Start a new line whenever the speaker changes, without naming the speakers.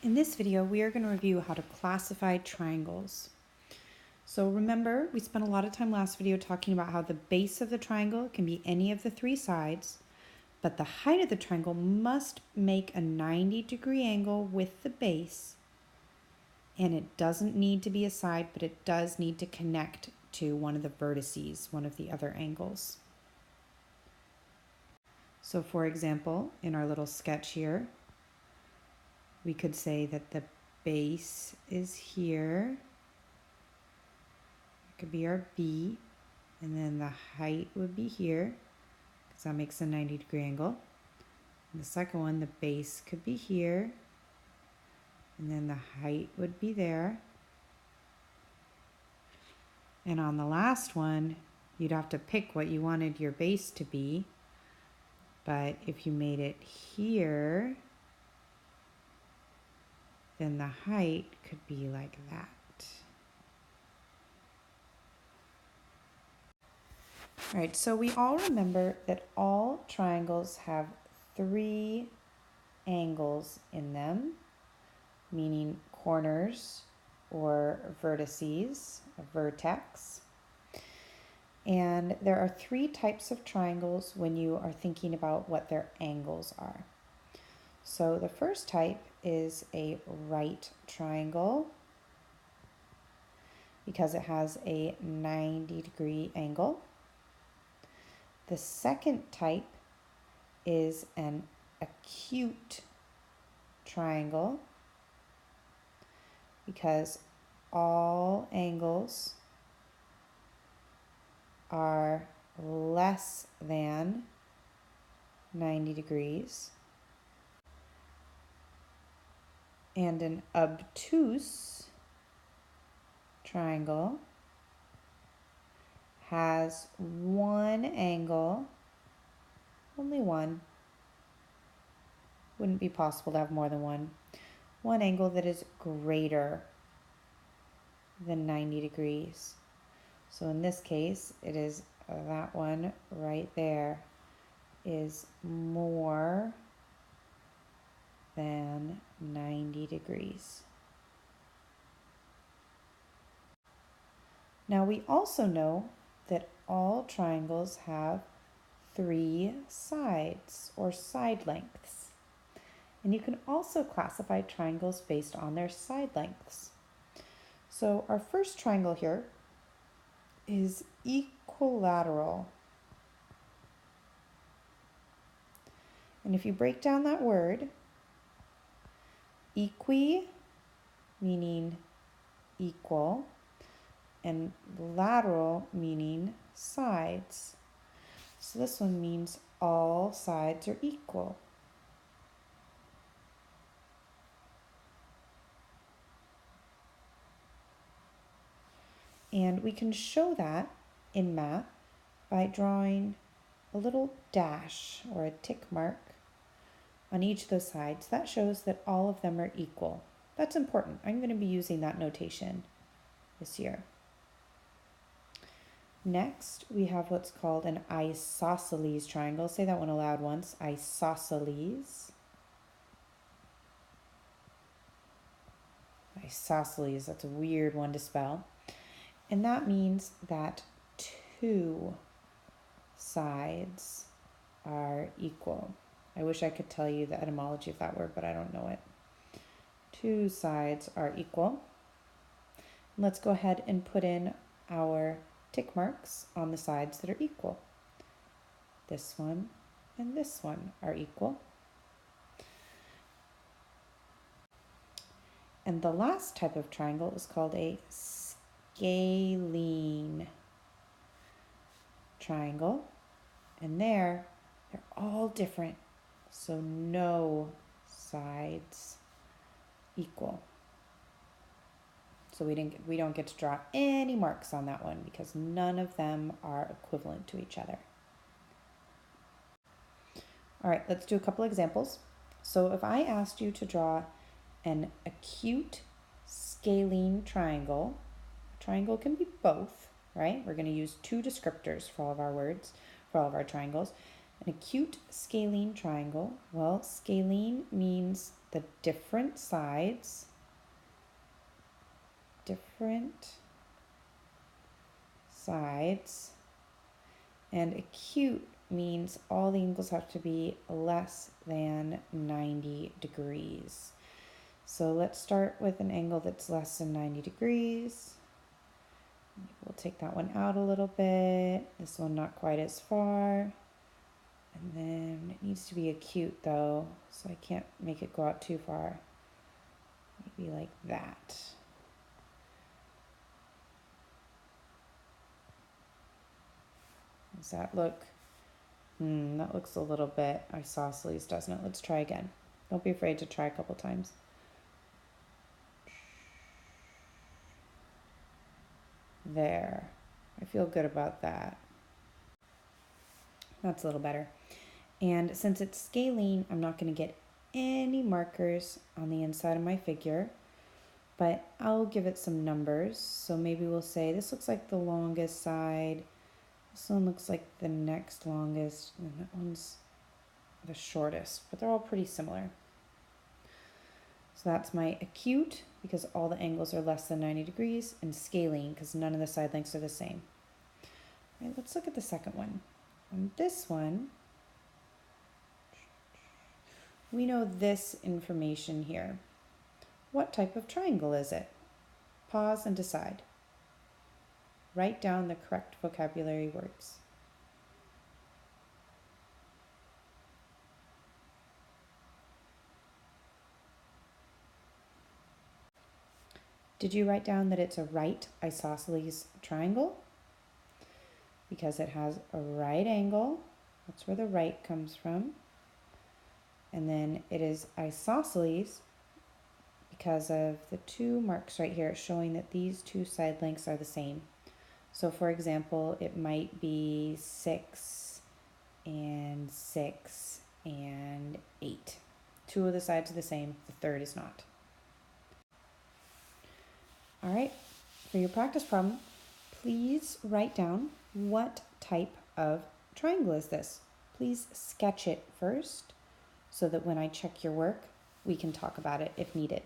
In this video, we are going to review how to classify triangles. So remember, we spent a lot of time last video talking about how the base of the triangle can be any of the three sides, but the height of the triangle must make a 90-degree angle with the base, and it doesn't need to be a side, but it does need to connect to one of the vertices, one of the other angles. So for example, in our little sketch here, we could say that the base is here. It could be our B, and then the height would be here, because that makes a 90-degree angle. And the second one, the base could be here, and then the height would be there. And on the last one, you'd have to pick what you wanted your base to be. But if you made it here, then the height could be like that. All right, so we all remember that all triangles have three angles in them, meaning corners or vertices, a vertex. And there are three types of triangles when you are thinking about what their angles are. So the first type is a right triangle because it has a 90-degree angle. The second type is an acute triangle because all angles are less than 90 degrees. And an obtuse triangle has one angle, only one. Wouldn't be possible to have more than one. One angle that is greater than 90 degrees. So in this case, it is that one right there is more than 90 degrees. Now we also know that all triangles have three sides or side lengths. And you can also classify triangles based on their side lengths. So our first triangle here is equilateral. And if you break down that word, equi meaning equal, and lateral meaning sides. So this one means all sides are equal. And we can show that in math by drawing a little dash or a tick mark on each of those sides. That shows that all of them are equal. That's important. I'm going to be using that notation this year. Next, we have what's called an isosceles triangle. Say that one aloud once. Isosceles. Isosceles, that's a weird one to spell. And that means that two sides are equal. I wish I could tell you the etymology of that word, but I don't know it. Two sides are equal. Let's go ahead and put in our tick marks on the sides that are equal. This one and this one are equal. And the last type of triangle is called a scalene triangle. And they're all different, so no sides equal. So we don't get to draw any marks on that one because none of them are equivalent to each other. All right, let's do a couple examples. So if I asked you to draw an acute scalene triangle, a triangle can be both, right? We're going to use two descriptors for all of our words, for all of our triangles. An acute scalene triangle, well, scalene means the different sides, and acute means all the angles have to be less than 90 degrees. So let's start with an angle that's less than 90 degrees. We'll take that one out a little bit. This one not quite as far. And then it needs to be acute though, so I can't make it go out too far. Maybe like that. Does that look? That looks a little bit isosceles, doesn't it? Let's try again. Don't be afraid to try a couple times. There. I feel good about that. That's a little better. And since it's scalene, I'm not going to get any markers on the inside of my figure, but I'll give it some numbers. So maybe we'll say this looks like the longest side. This one looks like the next longest, and that one's the shortest, but they're all pretty similar. So that's my acute, because all the angles are less than 90 degrees, and scalene, because none of the side lengths are the same. All right, let's look at the second one. On this one, we know this information here. What type of triangle is it? Pause and decide. Write down the correct vocabulary words. Did you write down that it's a right isosceles triangle? Because it has a right angle. That's where the right comes from. And then it is isosceles because of the two marks right here showing that these two side lengths are the same. So for example, it might be 6 and 6 and 8. Two of the sides are the same, the third is not. All right, for your practice problem, please write down what type of triangle is this. Please sketch it first so that when I check your work, we can talk about it if needed.